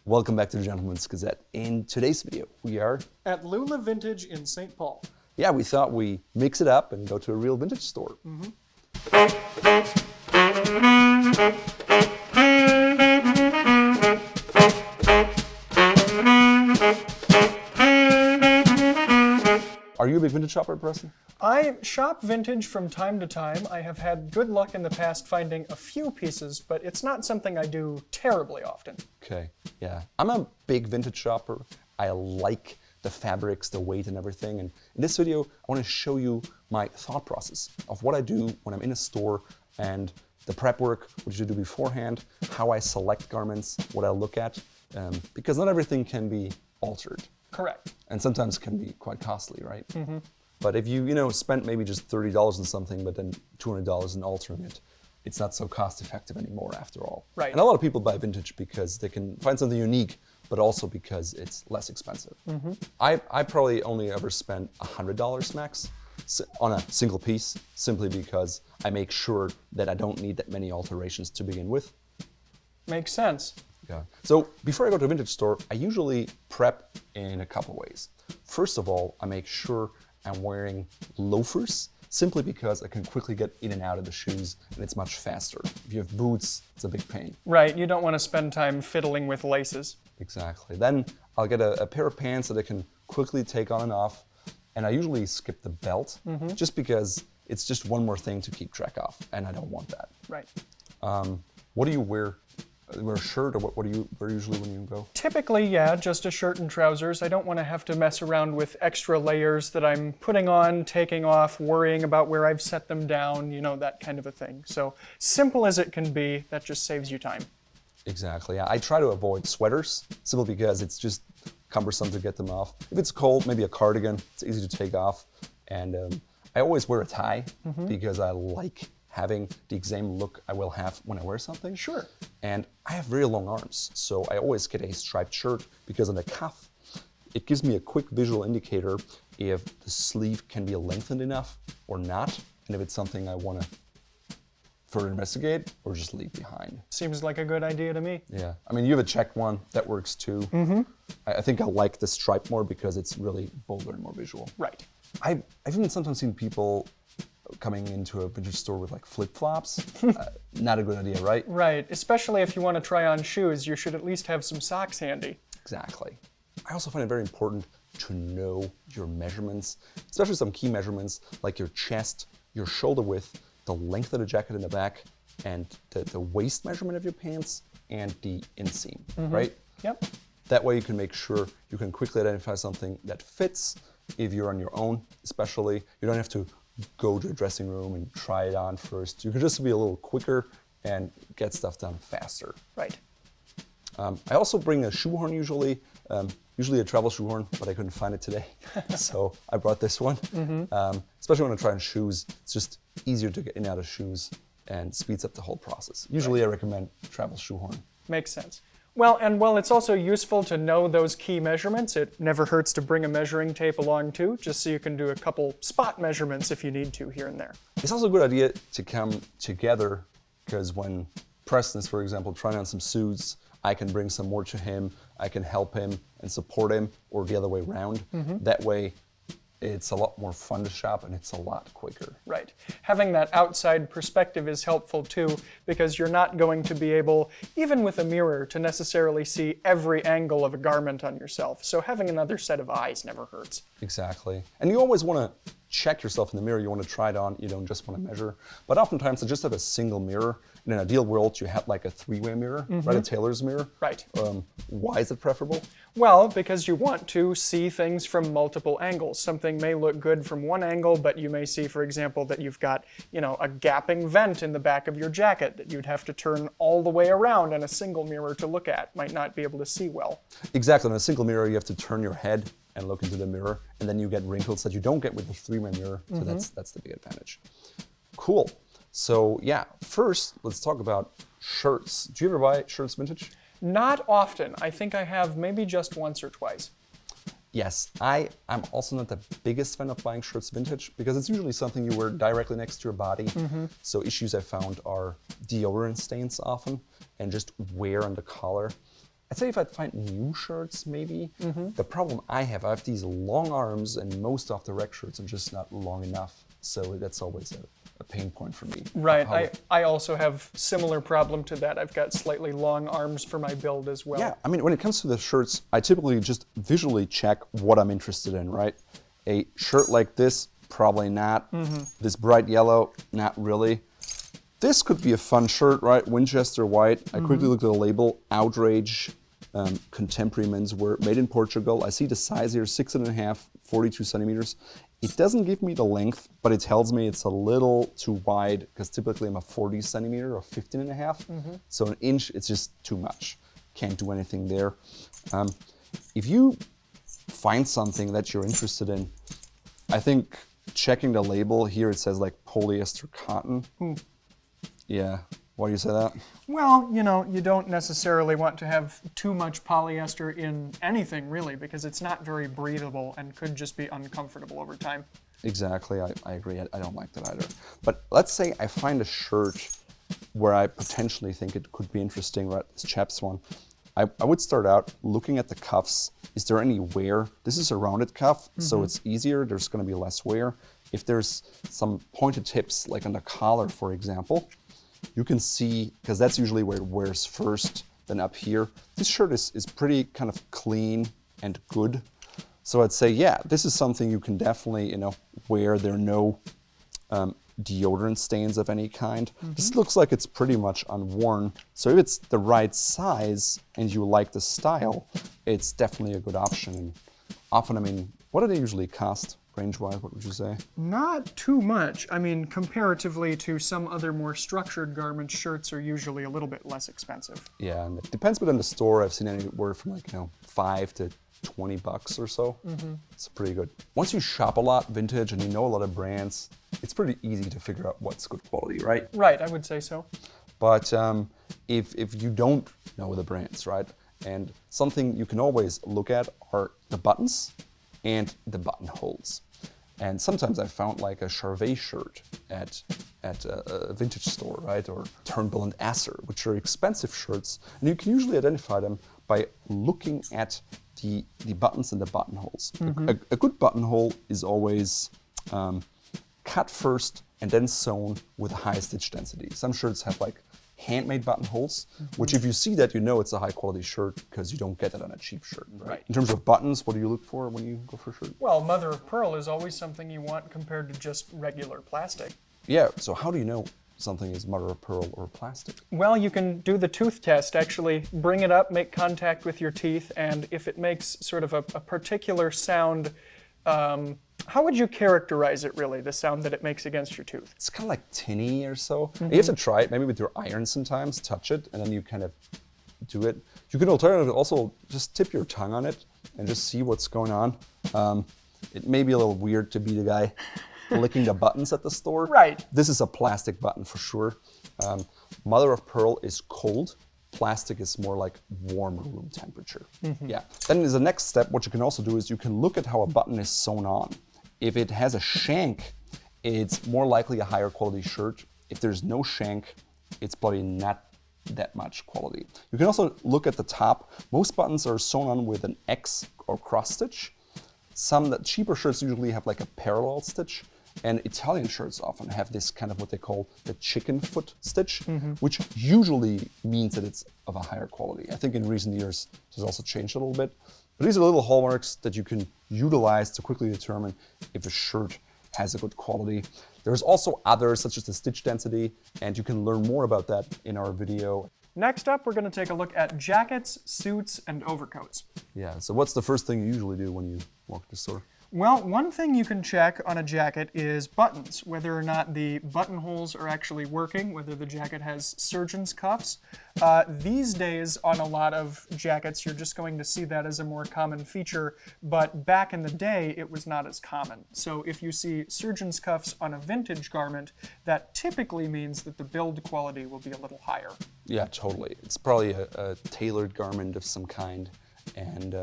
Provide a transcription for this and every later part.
Welcome back to the Gentleman's Gazette. In today's video, we are at Lula Vintage in St. Paul. Yeah, we thought we mix it up and go to a real vintage store. Are you a big vintage shopper, Preston? I shop vintage from time to time. I have had good luck in the past finding a few pieces, but it's not something I do terribly often. Okay, yeah. I'm a big vintage shopper. I like the fabrics, the weight and everything. And in this video, I want to show you my thought process of what I do when I'm in a store and the prep work, what you do beforehand, how I select garments, what I look at, because not everything can be altered. Correct. And sometimes can be quite costly, right? But if you spent maybe just $30 on something, but then $200 in altering it, it's not so cost effective anymore after all. Right. And a lot of people buy vintage because they can find something unique, but also because it's less expensive. I probably only ever spent $100 max on a single piece, simply because I make sure that I don't need that many alterations to begin with. Makes sense. Yeah. So before I go to a vintage store, I usually prep in a couple ways. First of all, I make sure I'm wearing loafers, simply because I can quickly get in and out of the shoes and it's much faster. If you have boots, it's a big pain. Right, you don't want to spend time fiddling with laces. Exactly. Then I'll get a pair of pants that I can quickly take on and off, and I usually skip the belt, just because it's just one more thing to keep track of, and I don't want that. Right. What do you wear? You wear a shirt, or what do you wear usually when you go? Typically, yeah, just a shirt and trousers. I don't want to have to mess around with extra layers that I'm putting on, taking off, worrying about where I've set them down, that kind of a thing. So simple as it can be, that just saves you time. Exactly. I try to avoid sweaters, simply because it's just cumbersome to get them off. If it's cold, maybe a cardigan. It's easy to take off. And I always wear a tie because I like having the same look I will have when I wear something. Sure. And I have very long arms, so I always get a striped shirt, because on the cuff, it gives me a quick visual indicator if the sleeve can be lengthened enough or not, and if it's something I want to further investigate or just leave behind. Seems like a good idea to me. Yeah, I mean, you have a checked one, that works too. I think I like the stripe more because it's really bolder and more visual. Right. I've even sometimes seen people coming into a vintage store with like flip-flops. Not a good idea, right? Right, especially if you want to try on shoes, you should at least have some socks handy. Exactly. I also find it very important to know your measurements, especially some key measurements like your chest, your shoulder width, the length of the jacket in the back, and the waist measurement of your pants, and the inseam, right? Yep. That way you can make sure you can quickly identify something that fits. If you're on your own, especially, you don't have to go to a dressing room and try it on first. You can just be a little quicker and get stuff done faster. Right. I also bring a shoehorn usually a travel shoehorn, but I couldn't find it today. So I brought this one. Especially when I try on shoes, it's just easier to get in and out of shoes and speeds up the whole process. Usually I recommend travel shoehorn. Makes sense. Well, and while it's also useful to know those key measurements, it never hurts to bring a measuring tape along too, just so you can do a couple spot measurements if you need to here and there. It's also a good idea to come together, because when Preston is, for example, trying on some suits, I can bring some more to him, I can help him and support him, or the other way around. That way, it's a lot more fun to shop and it's a lot quicker. Right. Having that outside perspective is helpful too, because you're not going to be able, even with a mirror, to necessarily see every angle of a garment on yourself. So having another set of eyes never hurts. Exactly. And you always want to check yourself in the mirror. You want to try it on. You don't just want to measure. But oftentimes, to just have a single mirror, in an ideal world, you have like a three-way mirror, right? A tailor's mirror. Right. Why is it preferable? Well, because you want to see things from multiple angles. Something may look good from one angle, but you may see, for example, that you've got, a gapping vent in the back of your jacket that you'd have to turn all the way around in a single mirror to look at. Might not be able to see well. Exactly. In a single mirror, you have to turn your head and look into the mirror, and then you get wrinkles that you don't get with the three-way mirror. So that's the big advantage. Cool. So yeah, first let's talk about shirts. Do you ever buy shirts vintage? Not often. I think I have maybe just once or twice. Yes, I'm also not the biggest fan of buying shirts vintage, because it's usually something you wear directly next to your body. So issues I found are deodorant stains often, and just wear on the collar. I'd say if I'd find new shirts, maybe. The problem I have these long arms, and most of the rec shirts are just not long enough. So that's always a pain point for me. Right. I also have similar problem to that. I've got slightly long arms for my build as well. Yeah, I mean, when it comes to the shirts, I typically just visually check what I'm interested in, right? A shirt like this, probably not. This bright yellow, not really. This could be a fun shirt, right? Winchester white. I quickly looked at the label, Outrage, contemporary menswear, made in Portugal. I see the size here, 6.5, 42 centimeters. It doesn't give me the length, but it tells me it's a little too wide, because typically I'm a 40 centimeter or 15.5. So an inch, it's just too much. Can't do anything there. If you find something that you're interested in, I think checking the label here, it says like polyester cotton. Yeah, why do you say that? Well, you know, you don't necessarily want to have too much polyester in anything, really, because it's not very breathable and could just be uncomfortable over time. Exactly, I agree. I don't like that either. But let's say I find a shirt where I potentially think it could be interesting, right? This chaps one. I would start out looking at the cuffs. Is there any wear? This is a rounded cuff, so it's easier. There's going to be less wear. If there's some pointed tips, like on the collar, for example, you can see, because that's usually where it wears first, then up here. This shirt is pretty kind of clean and good. So I'd say, yeah, this is something you can definitely, you know, wear. There are no deodorant stains of any kind. This looks like it's pretty much unworn. So if it's the right size and you like the style, it's definitely a good option. And often, I mean, what do they usually cost? Range-wise, what would you say? Not too much. I mean, comparatively to some other more structured garments, shirts are usually a little bit less expensive. Yeah, and it depends, but in the store, I've seen anywhere from like, you know, $5 to $20 or so. It's pretty good. Once you shop a lot vintage and you know a lot of brands, it's pretty easy to figure out what's good quality, right? Right, I would say so. But if you don't know the brands, right, and something you can always look at are the buttons and the buttonholes. And sometimes I found like a Charvet shirt at a vintage store, right? Or Turnbull and Asser, which are expensive shirts. And you can usually identify them by looking at the buttons and the buttonholes. A good buttonhole is always cut first and then sewn with a high stitch density. Some shirts have like handmade buttonholes, which if you see that, you know it's a high quality shirt because you don't get it on a cheap shirt. Right. In terms of buttons, what do you look for when you go for a shirt? Well, mother of pearl is always something you want compared to just regular plastic. Yeah, so how do you know something is mother of pearl or plastic? Well, you can do the tooth test, actually. Bring it up, make contact with your teeth, and if it makes sort of a particular sound, how would you characterize it, really, the sound that it makes against your tooth? It's kind of like tinny or so. You have to try it, maybe with your iron sometimes, touch it, and then you kind of do it. You can alternatively also just tip your tongue on it and just see what's going on. It may be a little weird to be the guy licking the buttons at the store. Right. This is a plastic button for sure. Mother of pearl is cold. Plastic is more like warmer room temperature. Yeah. Then as the next step, what you can also do is you can look at how a button is sewn on. If it has a shank, it's more likely a higher quality shirt. If there's no shank, it's probably not that much quality. You can also look at the top. Most buttons are sewn on with an X or cross stitch. Some that cheaper shirts usually have like a parallel stitch. And Italian shirts often have this kind of what they call the chicken foot stitch, which usually means that it's of a higher quality. I think in recent years, it has also changed a little bit. But these are little hallmarks that you can utilize to quickly determine if a shirt has a good quality. There's also others, such as the stitch density, and you can learn more about that in our video. Next up, we're going to take a look at jackets, suits, and overcoats. Yeah, so what's the first thing you usually do when you walk to the store? Well, one thing you can check on a jacket is buttons, whether or not the buttonholes are actually working, whether the jacket has surgeon's cuffs. These days, on a lot of jackets, you're just going to see that as a more common feature, but back in the day, it was not as common. So if you see surgeon's cuffs on a vintage garment, that typically means that the build quality will be a little higher. Yeah, totally. It's probably a tailored garment of some kind. And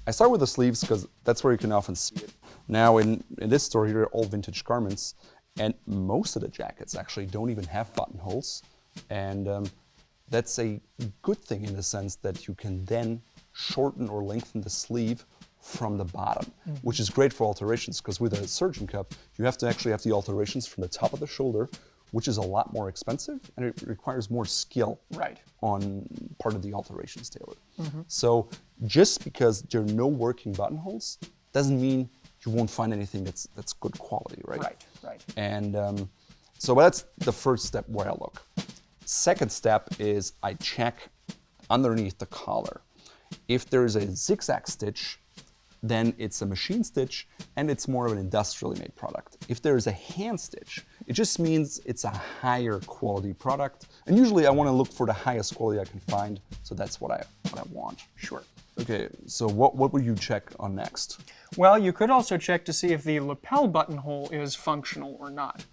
I start with the sleeves because that's where you can often see it. Now in this store here are all vintage garments, and most of the jackets actually don't even have buttonholes. And that's a good thing in the sense that you can then shorten or lengthen the sleeve from the bottom, which is great for alterations, because with a surgeon cup, you have to actually have the alterations from the top of the shoulder, which is a lot more expensive, and it requires more skill on part of the alterations tailor. So just because there are no working buttonholes doesn't mean you won't find anything that's good quality, right? Right. And so that's the first step where I look. Second step is I check underneath the collar. If there's a zigzag stitch, then it's a machine stitch and it's more of an industrially made product. If there's a hand stitch, it just means it's a higher quality product. And usually I want to look for the highest quality I can find, so that's what I want. Sure. Okay, so what will you check on next? Well, you could also check to see if the lapel buttonhole is functional or not.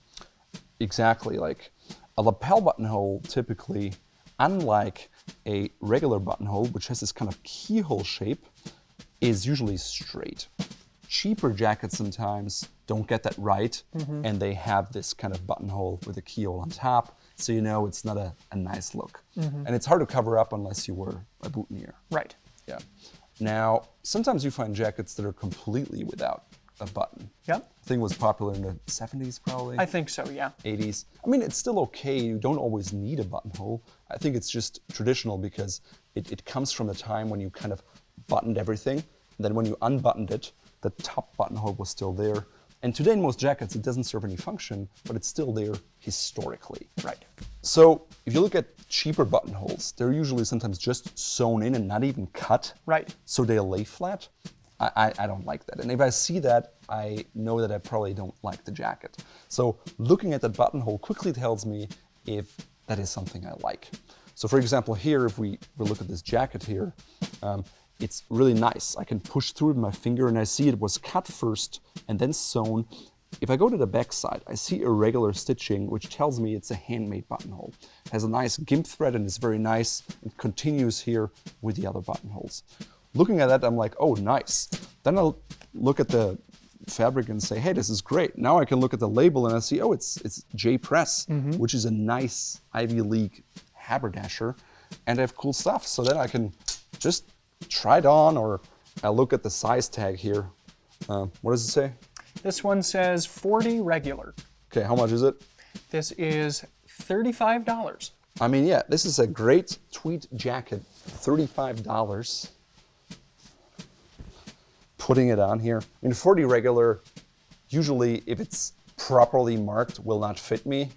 Exactly, like a lapel buttonhole typically, unlike a regular buttonhole, which has this kind of keyhole shape, is usually straight. Cheaper jackets sometimes don't get that right, and they have this kind of buttonhole with a keyhole on top, so you know it's not a nice look. And it's hard to cover up unless you wear a boutonniere. Right. Yeah. Now, sometimes you find jackets that are completely without a button. Yep. I think it was popular in the 70s probably. I think so, yeah. 80s. I mean, it's still okay. You don't always need a buttonhole. I think it's just traditional because it comes from a time when you kind of buttoned everything. And then when you unbuttoned it, the top buttonhole was still there. And today in most jackets, it doesn't serve any function, but it's still there historically. Right. So if you look at cheaper buttonholes, they're usually sometimes just sewn in and not even cut. Right. So they lay flat. I don't like that. And if I see that, I know that I probably don't like the jacket. So looking at that buttonhole quickly tells me if that is something I like. So for example, here, if we look at this jacket here, it's really nice. I can push through with my finger and I see it was cut first and then sewn. If I go to the back side, I see irregular stitching, which tells me it's a handmade buttonhole. It has a nice gimp thread and it's very nice. It continues here with the other buttonholes. Looking at that, I'm like, oh, nice. Then I'll look at the fabric and say, hey, this is great. Now I can look at the label and I see, oh, it's J Press, which is a nice Ivy League haberdasher, and I have cool stuff. So then I can just try it on, or I'll look at the size tag here. What does it say? This one says 40 regular. Okay, how much is it? This is $35. I mean, yeah, this is a great tweed jacket, $35. Putting it on here. I mean, 40 regular, usually if it's properly marked, will not fit me.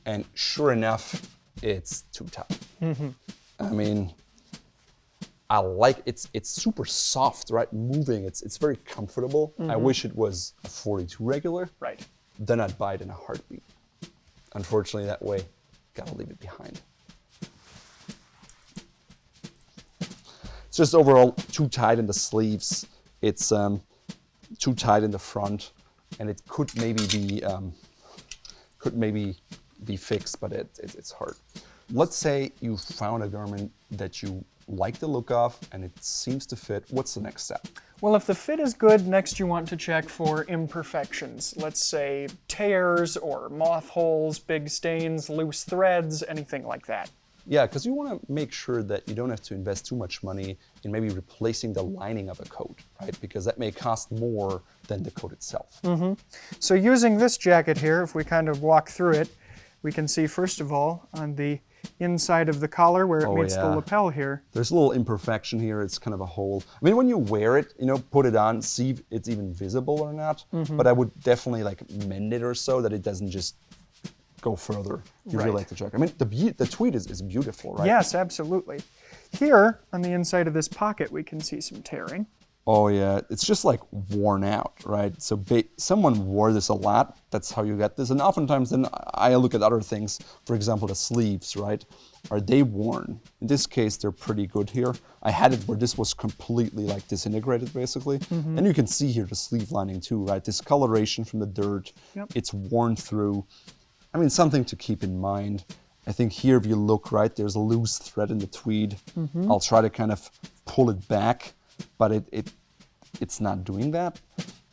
And sure enough, it's too tight. I mean, I like it's super soft, right? Moving, it's very comfortable. I wish it was a 42 regular. Right. Then I'd buy it in a heartbeat. Unfortunately, that way, gotta leave it behind. It's just overall too tight in the sleeves. It's too tight in the front, and it could maybe be fixed, but it's hard. Let's say you found a garment that you like the look of and it seems to fit. What's the next step? Well, if the fit is good, next you want to check for imperfections. Let's say tears or moth holes, big stains, loose threads, anything like that. Yeah, because you want to make sure that you don't have to invest too much money in maybe replacing the lining of a coat, right? Because that may cost more than the coat itself. So using this jacket here, if we kind of walk through it, we can see first of all on the inside of the collar where it meets the lapel here. There's a little imperfection here. It's kind of a hole. I mean, when you wear it, you know, put it on, see if it's even visible or not. But I would definitely like mend it or so that it doesn't just go further. You really like the jacket. I mean, the tweed is beautiful, right? Yes, absolutely. Here on the inside of this pocket, we can see some tearing. Oh yeah, it's just like worn out, right? So someone wore this a lot. That's how you get this. And oftentimes then I look at other things. For example, the sleeves, right? Are they worn? In this case, they're pretty good here. I had it where this was completely like disintegrated basically. And you can see here the sleeve lining too, right? This coloration from the dirt, it's worn through. I mean, something to keep in mind. I think here, if you look, right, there's a loose thread in the tweed. I'll try to kind of pull it back, but it's not doing that.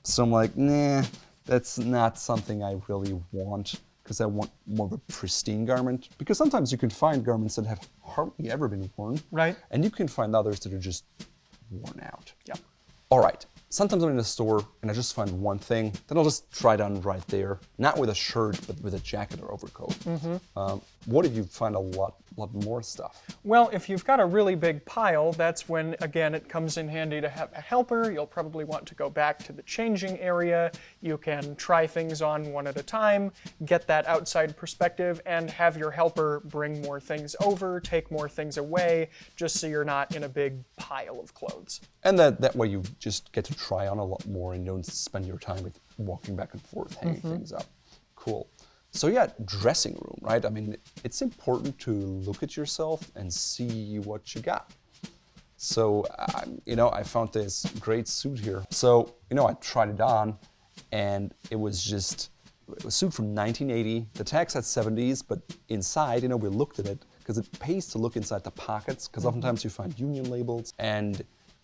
So I'm like, nah, that's not something I really want. because I want more of a pristine garment. Because sometimes you can find garments that have hardly ever been worn. Right. And you can find others that are just worn out. Yeah. All right. Sometimes I'm in a store and I just find one thing, then I'll just try it on right there. Not with a shirt, but with a jacket or overcoat. What if you find a lot more stuff? Well, if you've got a really big pile, that's when, again, it comes in handy to have a helper. You'll probably want to go back to the changing area. You can try things on one at a time, get that outside perspective, and have your helper bring more things over, take more things away, just so you're not in a big pile of clothes. And that way you just get to try on a lot more and don't spend your time with walking back and forth, hanging things up. Cool. So yeah, dressing room, right? I mean, it's important to look at yourself and see what you got. So, I found this great suit here. So, I tried it on and it was a suit from 1980. The tag said 70s, but inside, we looked at it because it pays to look inside the pockets because oftentimes you find union labels, and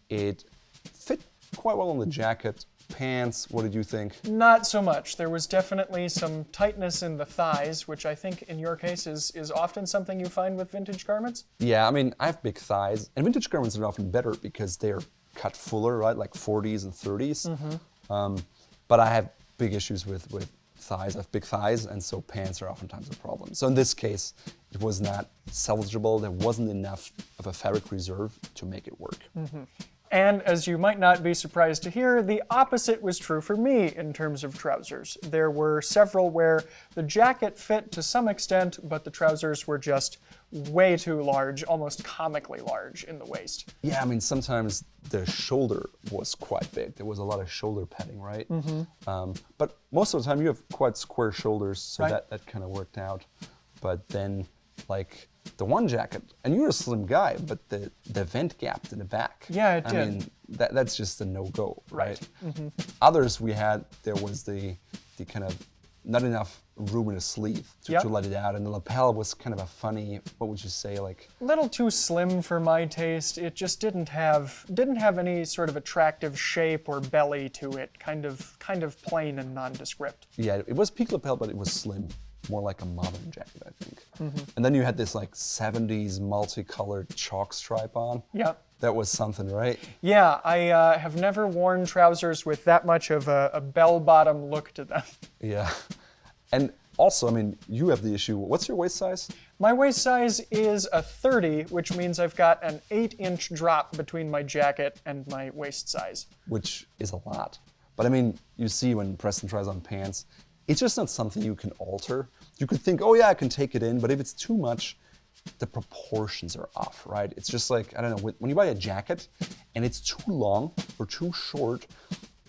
it fit quite well on the jacket. Pants, what did you think? Not so much. There was definitely some tightness in the thighs, which I think in your case is often something you find with vintage garments. Yeah, I mean, I have big thighs, and vintage garments are often better because they're cut fuller, right? Like 40s and 30s. But I have big issues with thighs. I have big thighs, and so pants are oftentimes a problem. So in this case, it was not salvageable. There wasn't enough of a fabric reserve to make it work. And as you might not be surprised to hear, the opposite was true for me in terms of trousers. There were several where the jacket fit to some extent, but the trousers were just way too large, almost comically large in the waist. Yeah, I mean, sometimes the shoulder was quite big. There was a lot of shoulder padding, right? But most of the time you have quite square shoulders, so Right. that kind of worked out. But then, like, the one jacket, and you're a slim guy, but the vent gapped in the back. Yeah, it did. I mean, that's just a no-go, right? Others we had, there was the kind of not enough room in the sleeve to let it out, and the lapel was kind of a funny, what would you say, like? A little too slim for my taste. It just didn't have any sort of attractive shape or belly to it. Kind of plain and nondescript. Yeah, it was peak lapel, but it was slim. More like a modern jacket, I think. And then you had this like 70s multicolored chalk stripe on. Yeah. That was something, right? Yeah, I have never worn trousers with that much of a bell-bottom look to them. Yeah. And also, I mean, you have the issue. What's your waist size? My waist size is a 30, which means I've got an 8-inch drop between my jacket and my waist size. Which is a lot. But I mean, you see when Preston tries on pants, it's just not something you can alter. You could think, oh yeah, I can take it in, but if it's too much, the proportions are off, right? It's just like, I don't know, when you buy a jacket and it's too long or too short,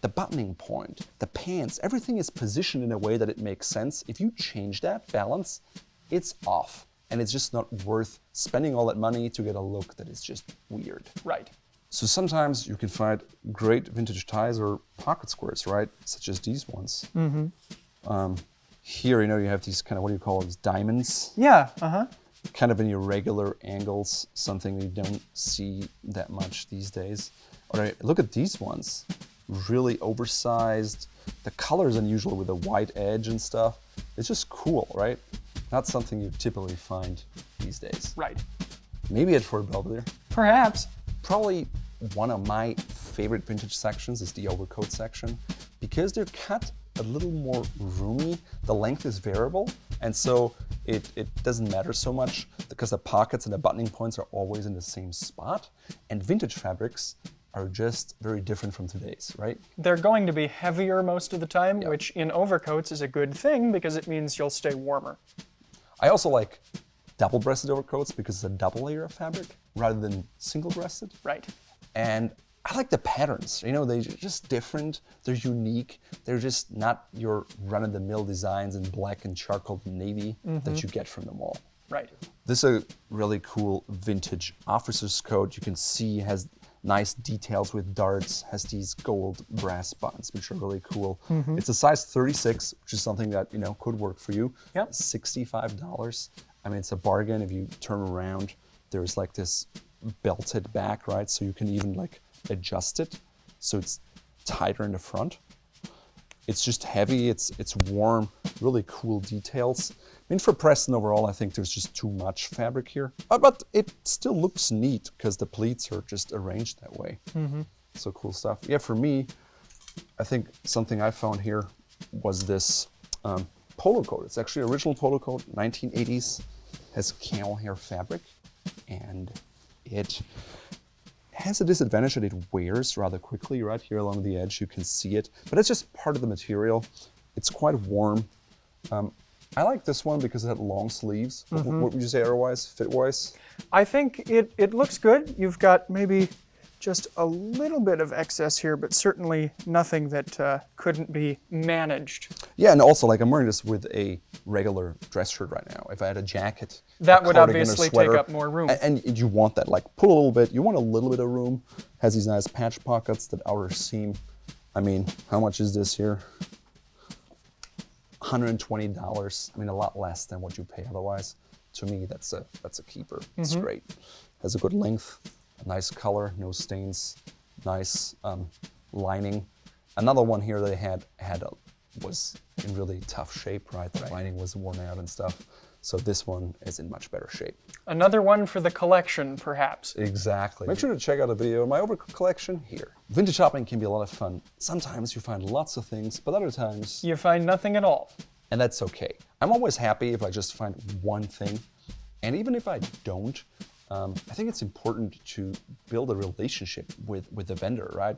the buttoning point, the pants, everything is positioned in a way that it makes sense. If you change that balance, it's off. And it's just not worth spending all that money to get a look that is just weird. Right. So sometimes you can find great vintage ties or pocket squares, right? Such as these ones. Here, you have these kind of, what do you call these, diamonds? Yeah, Kind of in irregular angles, something you don't see that much these days. All right, look at these ones. Really oversized. The color's unusual with the white edge and stuff. It's just cool, right? Not something you typically find these days. Right. Maybe at Fort Belvedere. Perhaps. Probably one of my favorite vintage sections is the overcoat section because they're cut a little more roomy. The length is variable, and so it doesn't matter so much because the pockets and the buttoning points are always in the same spot. And vintage fabrics are just very different from today's, right? They're going to be heavier most of the time, which in overcoats is a good thing because it means you'll stay warmer. I also like double-breasted overcoats because it's a double layer of fabric rather than single-breasted. Right. And I like the patterns. They're just different. They're unique. They're just not your run-of-the-mill designs in black and charcoal and navy that you get from the mall. Right. This is a really cool vintage officer's coat. You can see has nice details with darts, has these gold brass buttons, which are really cool. It's a size 36, which is something that, could work for you. Yep. $65. I mean, it's a bargain. If you turn around, there's like this belted back, right? So you can even like adjust it so it's tighter in the front. It's just heavy, it's warm, really cool details. I mean, for Preston overall, I think there's just too much fabric here. But it still looks neat because the pleats are just arranged that way. So cool stuff. Yeah, for me, I think something I found here was this polo coat. It's actually an original polo coat, 1980s, has camel hair fabric, and it has a disadvantage that it wears rather quickly. Right here along the edge, you can see it, but it's just part of the material. It's quite warm. I like this one because it had long sleeves. What would you say otherwise, fit-wise? I think it looks good. You've got maybe just a little bit of excess here, but certainly nothing that couldn't be managed. Yeah, and also, like, I'm wearing this with a regular dress shirt right now. If I had a jacket, that a would cardigan, obviously a sweater, take up more room. And you want that, like, pull a little bit. You want a little bit of room. Has these nice patch pockets, that outer seam. I mean, how much is this here? $120. I mean, a lot less than what you pay otherwise. To me, that's a keeper. It's great. Has a good length, a nice color, no stains, nice lining. Another one here they had was in really tough shape, right? The lining was worn out and stuff. So this one is in much better shape. Another one for the collection, perhaps. Exactly. Make sure to check out a video of my overcoat collection here. Vintage shopping can be a lot of fun. Sometimes you find lots of things, but other times you find nothing at all. And that's okay. I'm always happy if I just find one thing. And even if I don't, I think it's important to build a relationship with the vendor, right?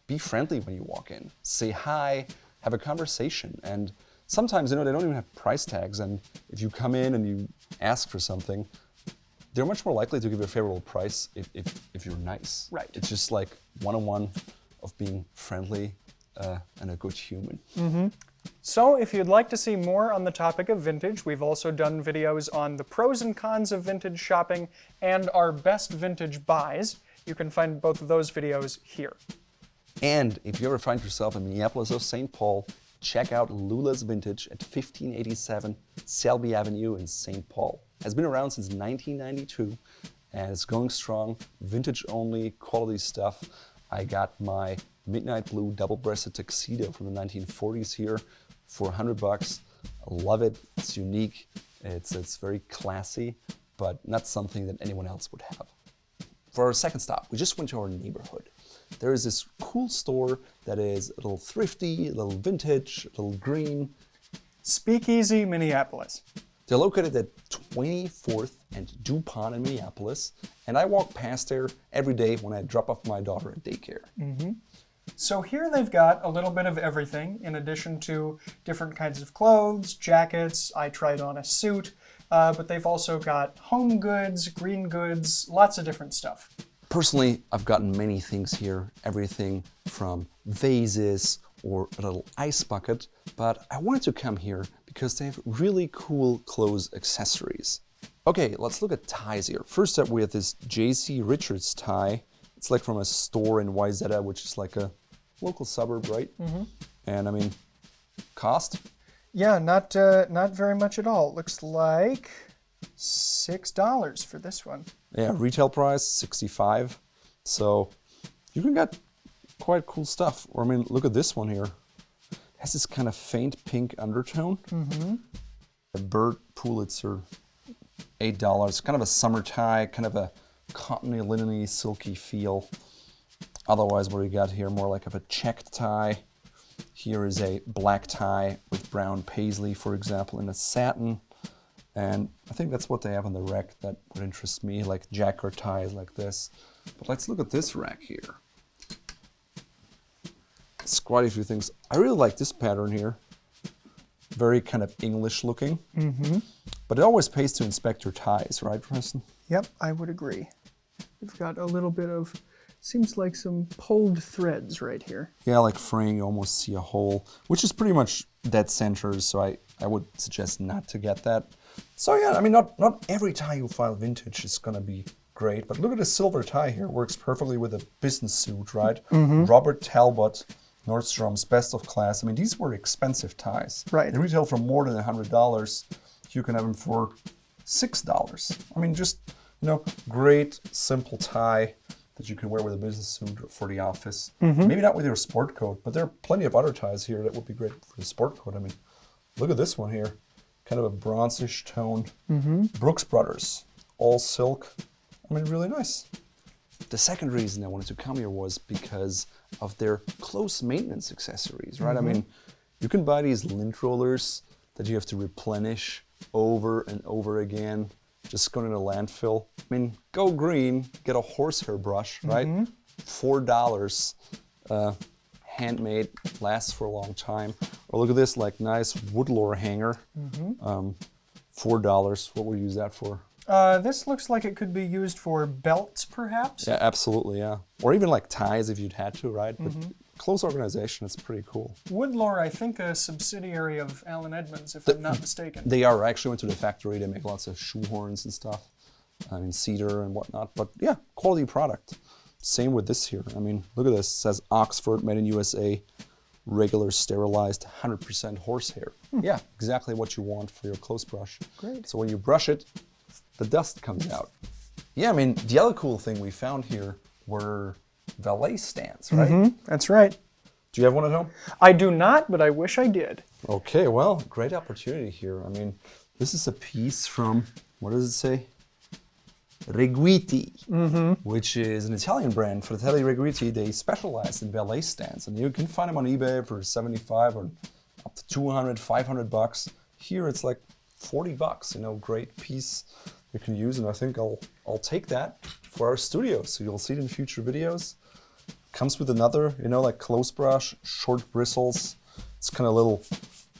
Be friendly when you walk in. Say hi, have a conversation. And sometimes, you know, they don't even have price tags. And if you come in and you ask for something, they're much more likely to give you a favorable price if you're nice. Right. It's just like one-on-one of being friendly and a good human. So if you'd like to see more on the topic of vintage, we've also done videos on the pros and cons of vintage shopping and our best vintage buys. You can find both of those videos here. And if you ever find yourself in Minneapolis or St. Paul, check out Lula's Vintage at 1587 Selby Avenue in St. Paul. Has been around since 1992 and it's going strong. Vintage only, quality stuff. I got my midnight blue double-breasted tuxedo from the 1940s here for $100. I love it. It's unique. It's very classy, but not something that anyone else would have. For our second stop, we just went to our neighborhood. There is this cool store that is a little thrifty, a little vintage, a little green. Speakeasy, Minneapolis. They're located at 24th and DuPont in Minneapolis, and I walk past there every day when I drop off my daughter at daycare. So here they've got a little bit of everything, in addition to different kinds of clothes, jackets. I tried on a suit, but they've also got home goods, green goods, lots of different stuff. Personally, I've gotten many things here, everything from vases or a little ice bucket, but I wanted to come here because they have really cool clothes accessories. Okay, let's look at ties here. First up, we have this J.C. Richards tie. It's like from a store in Wayzata, which is like a local suburb, right? And I mean, cost? Yeah, not very much at all. Looks like $6 for this one. Yeah, retail price, $65. So you can get quite cool stuff. Or I mean, look at this one here. It has this kind of faint pink undertone. A Bert Pulitzer, $8. Kind of a summer tie, kind of a cottony, linen-y, silky feel. Otherwise, what do we got here? More like of a checked tie. Here is a black tie with brown paisley, for example, in a satin. And I think that's what they have on the rack that would interest me, like jacquard ties like this. But let's look at this rack here. It's quite a few things. I really like this pattern here. Very kind of English looking. But it always pays to inspect your ties, right, Preston? Yep, I would agree. We've got a little bit of, seems like some pulled threads right here. Yeah, like fraying, you almost see a hole, which is pretty much dead center, so I would suggest not to get that. So yeah, I mean, not every tie you find vintage is gonna be great, but look at this silver tie here. Works perfectly with a business suit, right? Robert Talbot, Nordstrom's best of class. I mean, these were expensive ties. Right. They retail for more than $100. You can have them for $6. I mean, just, you know, great, simple tie. that you can wear with a business suit or for the office. Maybe not with your sport coat, but there are plenty of other ties here that would be great for the sport coat. I mean, look at this one here. Kind of a bronzish tone. Brooks Brothers, all silk. I mean, really nice. The second reason I wanted to come here was because of their close maintenance accessories, right? I mean, you can buy these lint rollers that you have to replenish over and over again, just going to the landfill. I mean, go green, get a horsehair brush, right? $4, handmade, lasts for a long time. Or look at this, like nice woodlore hanger, $4. What would you use that for? This looks like it could be used for belts, perhaps? Yeah, absolutely, yeah. Or even like ties if you'd had to, right? But close organization, it's pretty cool. Woodlore, I think a subsidiary of Allen Edmonds, if I'm not mistaken. They are. I actually went to the factory. They make lots of shoehorns and stuff. I mean, cedar and whatnot. But yeah, quality product. Same with this here. I mean, look at this. It says Oxford, made in USA, regular sterilized 100% horsehair. Yeah, exactly what you want for your clothes brush. Great. So when you brush it, the dust comes out. Yeah, I mean, the other cool thing we found here were valet stands, right? That's right. Do you have one at home? I do not, but I wish I did. Okay, well, great opportunity here. I mean, this is a piece from, what does it say? Reguiti, which is an Italian brand. Fratelli Reguiti, they specialize in valet stands, and you can find them on eBay for 75 or up to 200, 500 bucks. Here it's like 40 bucks, you know, great piece you can use, and I think I'll take that for our studio, so you'll see it in future videos. Comes with another, you know, like clothes brush, short bristles. It's kind of a little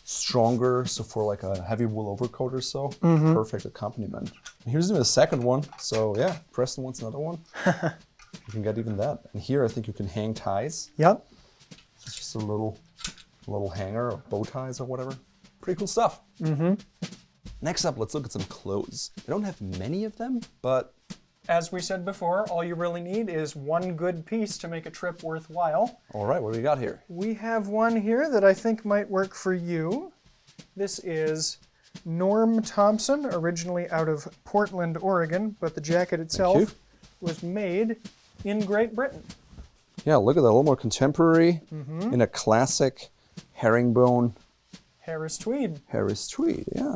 stronger, so for like a heavy wool overcoat or so, perfect accompaniment. And here's even a second one, so yeah, Preston wants another one. You can get even that. And here I think you can hang ties. Yep. It's just a little hanger or bow ties or whatever. Pretty cool stuff. Next up, let's look at some clothes. I don't have many of them, but as we said before, all you really need is one good piece to make a trip worthwhile. All right, what do we got here? We have one here that I think might work for you. This is Norm Thompson, originally out of Portland, Oregon, but the jacket itself was made in Great Britain. Yeah, look at that, a little more contemporary in a classic herringbone. Harris tweed. Harris tweed, yeah.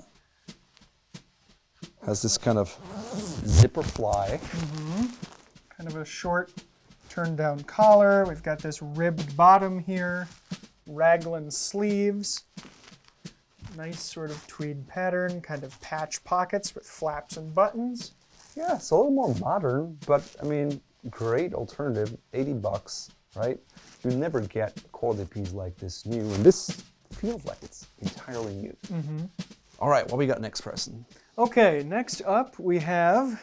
Has this kind of zipper fly. Kind of a short turned down collar. We've got this ribbed bottom here, raglan sleeves. Nice sort of tweed pattern, kind of patch pockets with flaps and buttons. Yeah, it's a little more modern, but I mean, great alternative, 80 bucks, right? You never get a quality piece like this new, and this feels like it's entirely new. All right, what we got next, Preston? Okay, next up we have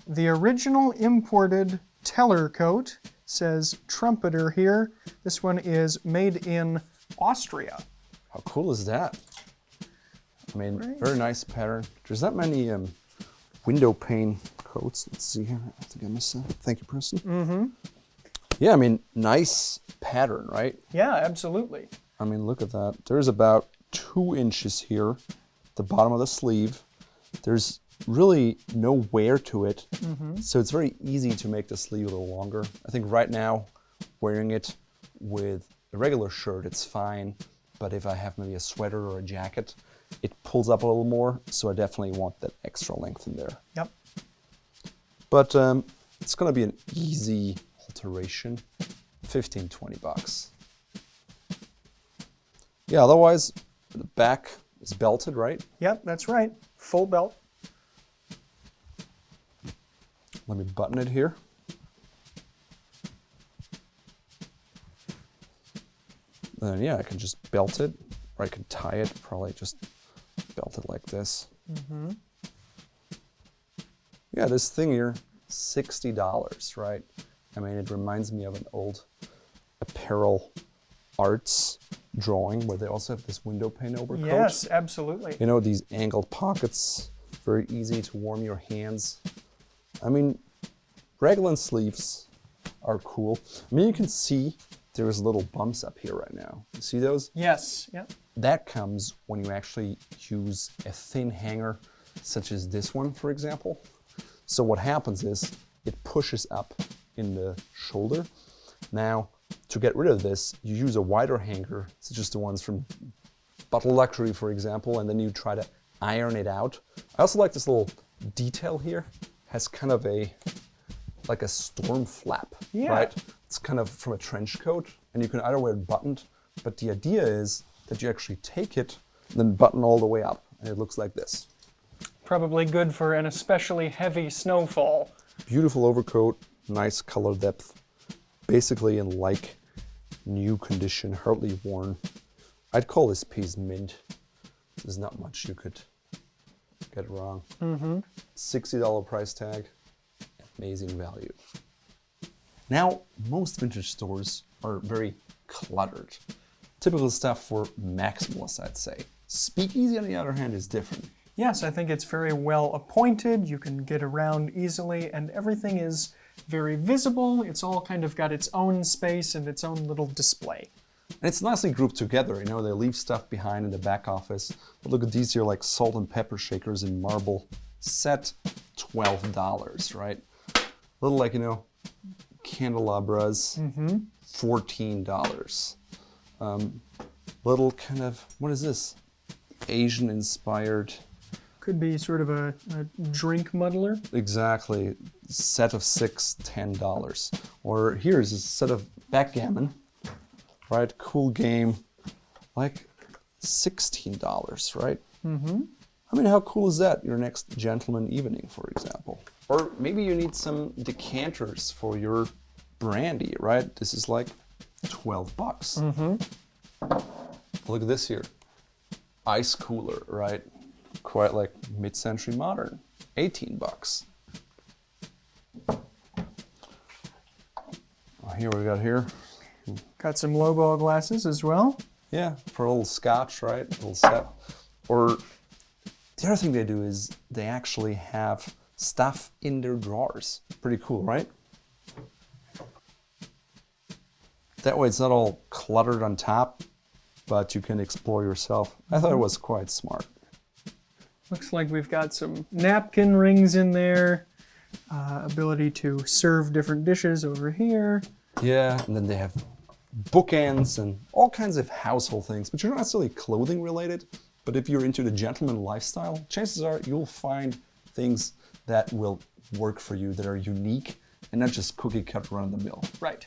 the original imported Teller coat. Says Trumpeter here. This one is made in Austria. How cool is that? I mean, very nice pattern. There's not many window pane coats. Let's see here. I think I missed that. Thank you, Preston. Yeah, I mean, nice pattern, right? Yeah, absolutely. I mean, look at that. There's about 2 inches here, the bottom of the sleeve. There's really no wear to it, so it's very easy to make the sleeve a little longer. I think right now, wearing it with a regular shirt, it's fine, but if I have maybe a sweater or a jacket, it pulls up a little more, so I definitely want that extra length in there. Yep. But it's gonna be an easy alteration, 15, 20 bucks. Yeah, otherwise, the back is belted, right? Yep, that's right. Full belt. Let me button it here. Then yeah, I can just belt it, or I can tie it, probably just belt it like this. Yeah, this thing here, $60, right? I mean, it reminds me of an old apparel arts drawing where they also have this window pane overcoat. Yes, absolutely. You know, these angled pockets, very easy to warm your hands. I mean, raglan sleeves are cool. I mean, you can see there's little bumps up here right now. You see those? Yes, yep. That comes when you actually use a thin hanger, such as this one, for example. So what happens is it pushes up in the shoulder. Now, to get rid of this, you use a wider hanger, such as the ones from Butler Luxury, for example, and then you try to iron it out. I also like this little detail here. Has kind of like a storm flap, right? It's kind of from a trench coat, and you can either wear it buttoned, but the idea is that you actually take it and then button all the way up, and it looks like this. Probably good for an especially heavy snowfall. Beautiful overcoat, nice color depth, basically in like new condition, hardly worn. I'd call this piece mint. There's not much you could get wrong. $60 price tag, amazing value. Now, most vintage stores are very cluttered. Typical stuff for maximalists, I'd say. Speakeasy, on the other hand, is different. Yes, I think it's very well appointed. You can get around easily, and everything is very visible. It's all kind of got its own space and its own little display. And it's nicely grouped together, you know, they leave stuff behind in the back office. But look at these here, like salt and pepper shakers in marble. Set, $12, right? Little like, you know, candelabras, $14. Little kind of, what is this? Asian inspired. Could be sort of a drink muddler. Exactly. Set of 6, $10. Or here's a set of backgammon. Right, cool game, like $16, right? I mean, how cool is that? Your next gentleman evening, for example. Or maybe you need some decanters for your brandy, right? This is like $12. Look at this here, ice cooler, right? Quite like mid-century modern, $18. Here we got here. Got some lowball glasses as well. Yeah, for a little scotch, right? A little set. Or the other thing they do is they actually have stuff in their drawers. Pretty cool, right? That way it's not all cluttered on top, but you can explore yourself. I thought it was quite smart. Looks like we've got some napkin rings in there. Ability to serve different dishes over here. Yeah, and then they have bookends and all kinds of household things, which are not necessarily clothing related, but if you're into the gentleman lifestyle, chances are you'll find things that will work for you, that are unique and not just cookie cut run of the mill. Right.